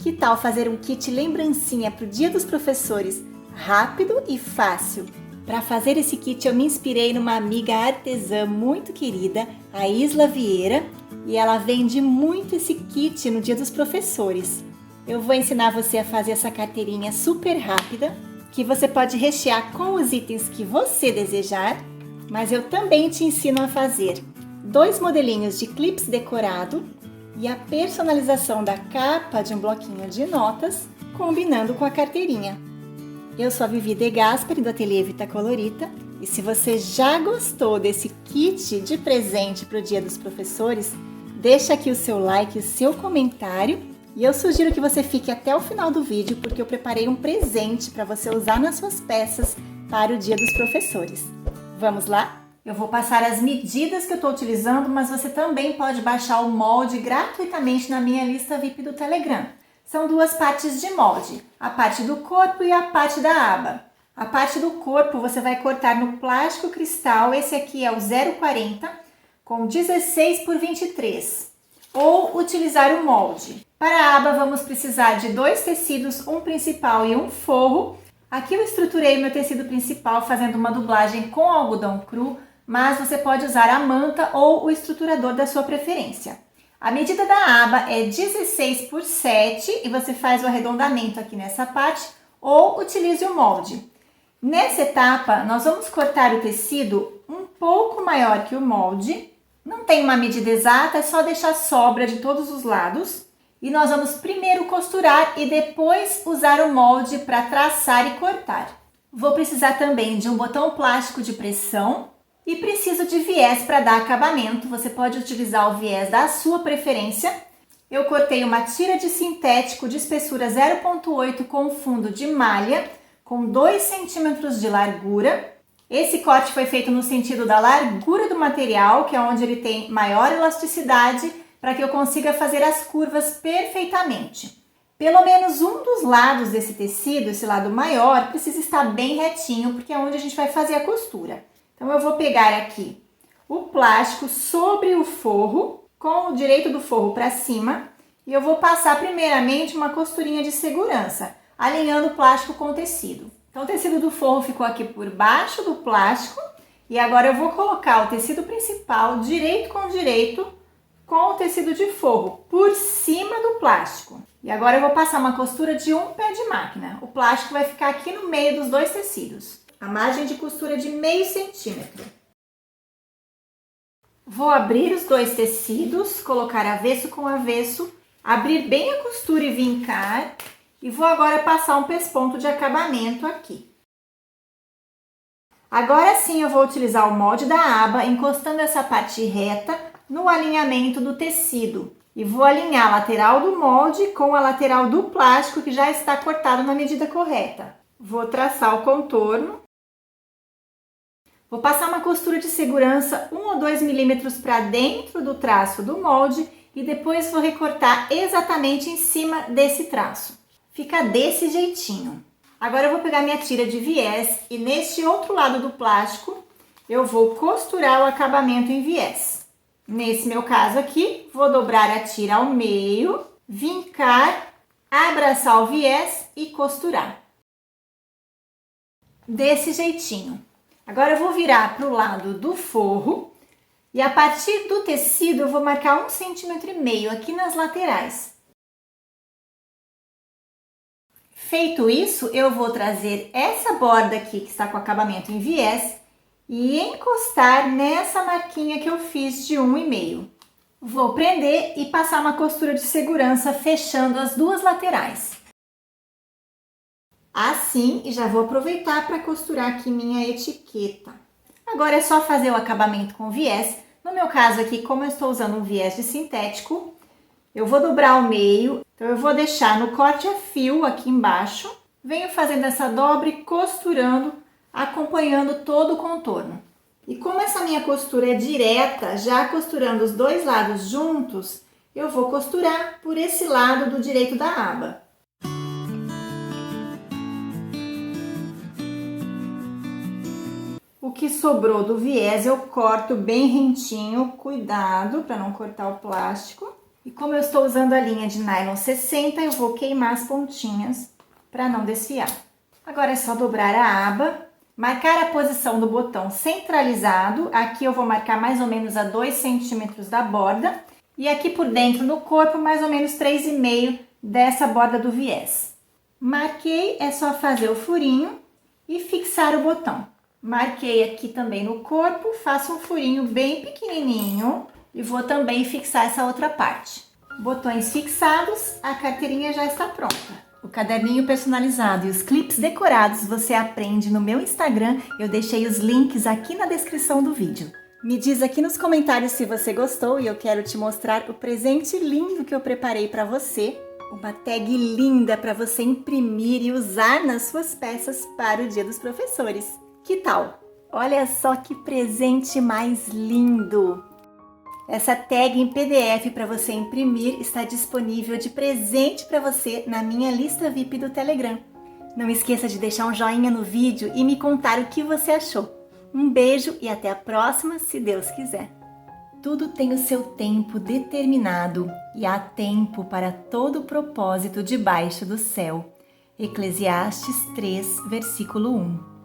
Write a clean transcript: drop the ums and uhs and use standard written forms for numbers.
Que tal fazer um kit lembrancinha para o Dia dos Professores, rápido e fácil? Para fazer esse kit eu me inspirei numa amiga artesã muito querida, a Isla Vieira, e ela vende muito esse kit no Dia dos Professores. Eu vou ensinar você a fazer essa carteirinha super rápida, que você pode rechear com os itens que você desejar, mas eu também te ensino a fazer 2 modelinhos de clips decorado e a personalização da capa de um bloquinho de notas, combinando com a carteirinha. Eu sou a Vivi De Gasperi, do Ateliê Vita Colorita, e se você já gostou desse kit de presente para o Dia dos Professores, deixa aqui o seu like, o seu comentário, e eu sugiro que você fique até o final do vídeo, porque eu preparei um presente para você usar nas suas peças para o Dia dos Professores. Vamos lá? Eu vou passar as medidas que eu estou utilizando, mas você também pode baixar o molde gratuitamente na minha lista VIP do Telegram. São 2 partes de molde, a parte do corpo e a parte da aba. A parte do corpo você vai cortar no plástico cristal, esse aqui é o 0,40, com 16 por 23, ou utilizar o molde. Para a aba vamos precisar de 2 tecidos, um principal e um forro. Aqui eu estruturei meu tecido principal fazendo uma dublagem com algodão cru, mas você pode usar a manta ou o estruturador da sua preferência. A medida da aba é 16 por 7 e você faz o arredondamento aqui nessa parte ou utilize o molde. Nessa etapa, nós vamos cortar o tecido um pouco maior que o molde. Não tem uma medida exata, é só deixar sobra de todos os lados. E nós vamos primeiro costurar e depois usar o molde para traçar e cortar. Vou precisar também de um botão plástico de pressão. E preciso de viés para dar acabamento, você pode utilizar o viés da sua preferência. Eu cortei uma tira de sintético de espessura 0,8 com fundo de malha, com 2 centímetros de largura. Esse corte foi feito no sentido da largura do material, que é onde ele tem maior elasticidade, para que eu consiga fazer as curvas perfeitamente. Pelo menos um dos lados desse tecido, esse lado maior, precisa estar bem retinho, porque é onde a gente vai fazer a costura. Então, eu vou pegar aqui o plástico sobre o forro, com o direito do forro para cima, e eu vou passar primeiramente uma costurinha de segurança, alinhando o plástico com o tecido. Então, o tecido do forro ficou aqui por baixo do plástico, e agora eu vou colocar o tecido principal direito com o tecido de forro, por cima do plástico. E agora eu vou passar uma costura de um pé de máquina. O plástico vai ficar aqui no meio dos 2 tecidos. A margem de costura de meio centímetro. Vou abrir os 2 tecidos, colocar avesso com avesso, abrir bem a costura e vincar, e vou agora passar um pesponto de acabamento aqui. Agora sim eu vou utilizar o molde da aba, encostando essa parte reta no alinhamento do tecido. E vou alinhar a lateral do molde com a lateral do plástico que já está cortado na medida correta. Vou traçar o contorno. Vou passar uma costura de segurança 1 ou 2 milímetros para dentro do traço do molde e depois vou recortar exatamente em cima desse traço. Fica desse jeitinho. Agora eu vou pegar minha tira de viés e neste outro lado do plástico eu vou costurar o acabamento em viés. Nesse meu caso aqui, vou dobrar a tira ao meio, vincar, abraçar o viés e costurar. Desse jeitinho. Agora eu vou virar para o lado do forro e a partir do tecido eu vou marcar 1,5 cm aqui nas laterais. Feito isso, eu vou trazer essa borda aqui que está com acabamento em viés e encostar nessa marquinha que eu fiz de 1,5. Vou prender e passar uma costura de segurança fechando as 2 laterais. Assim, e já vou aproveitar para costurar aqui minha etiqueta. Agora é só fazer o acabamento com viés. No meu caso aqui, como eu estou usando um viés de sintético, eu vou dobrar ao meio. Então, eu vou deixar no corte a fio aqui embaixo. Venho fazendo essa dobra e costurando, acompanhando todo o contorno. E como essa minha costura é direta, já costurando os 2 lados juntos, eu vou costurar por esse lado do direito da aba. O que sobrou do viés eu corto bem rentinho, cuidado para não cortar o plástico. E como eu estou usando a linha de nylon 60, eu vou queimar as pontinhas para não desfiar. Agora é só dobrar a aba, marcar a posição do botão centralizado. Aqui eu vou marcar mais ou menos a 2 centímetros da borda. E aqui por dentro no corpo, mais ou menos 3,5 dessa borda do viés. Marquei, é só fazer o furinho e fixar o botão. Marquei aqui também no corpo, faço um furinho bem pequenininho e vou também fixar essa outra parte. Botões fixados, a carteirinha já está pronta. O caderninho personalizado e os clips decorados você aprende no meu Instagram. Eu deixei os links aqui na descrição do vídeo. Me diz aqui nos comentários se você gostou e eu quero te mostrar o presente lindo que eu preparei para você. Uma tag linda para você imprimir e usar nas suas peças para o Dia dos Professores. Que tal? Olha só que presente mais lindo! Essa tag em PDF para você imprimir está disponível de presente para você na minha lista VIP do Telegram. Não esqueça de deixar um joinha no vídeo e me contar o que você achou. Um beijo e até a próxima, se Deus quiser. Tudo tem o seu tempo determinado e há tempo para todo propósito debaixo do céu. Eclesiastes 3, versículo 1.